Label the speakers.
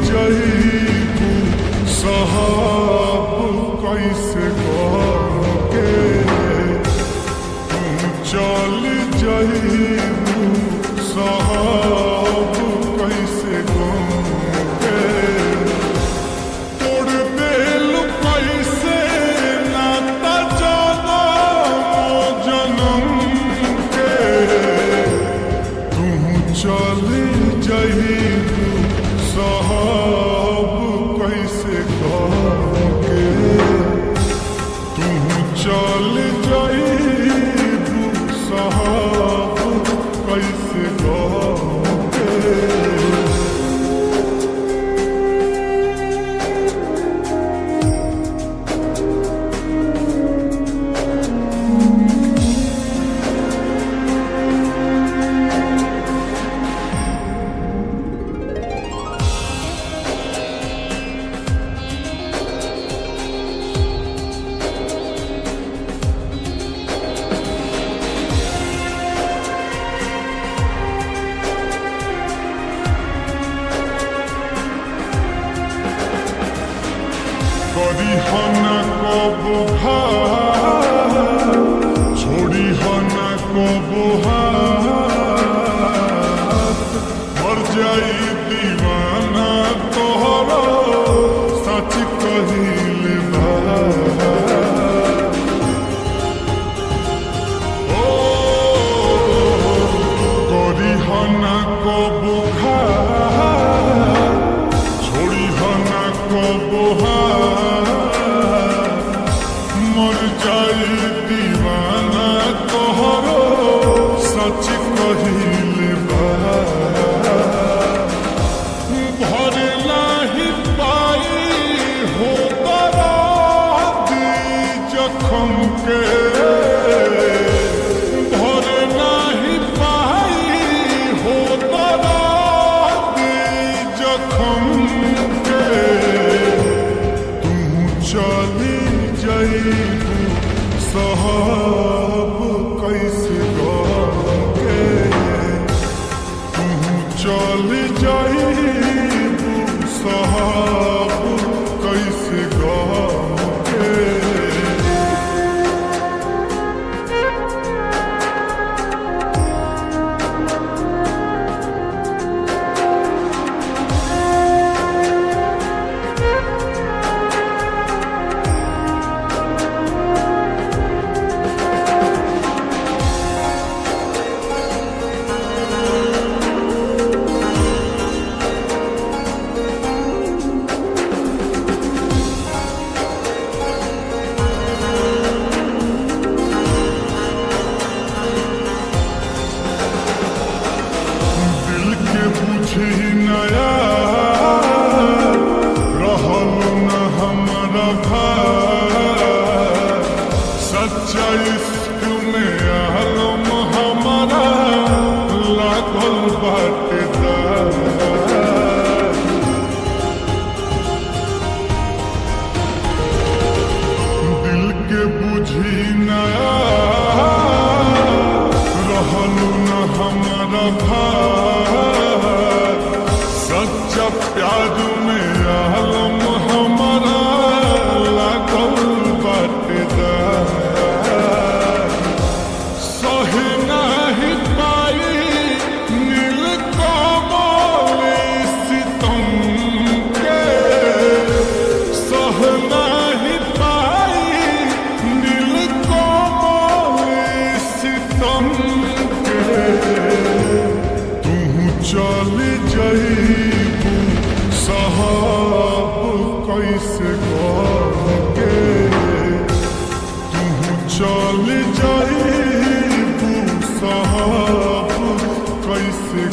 Speaker 1: जईबू साहब कैसे के तू चल जईबू साहब कैसे के तोड़ दिल कैसे नाता जनम के तू चल जईबू साहब कैसे के तू चल जईबू साहब कैसे के करी हना कब छोड़ी हना कब मर जाई दीवाना तोहरा सच कहिल ओ करी हना कब छोड़ी हना कब मर जाई दीवाना तोहरो सच कहिल भरला ही पाई हो दी जखम के भरला ही पाई हो दी जखम के तू चली जईबू साहब कैसे के तू चल जईबू साहब कैसे के नया रहल न हमारा भाई सच्चा इश्क में आलम हमारा लागल बाटे दिल के बुझी नया रहल न हमारा भाई सच्चा प्यार में आलम हमारा लागल बाटे सही नहीं पाई नील कमल सितम के सह नहीं पाई नील कमल सितम के तू चल जईबू साहब कैसे के तू चल जईबू साहब कैसे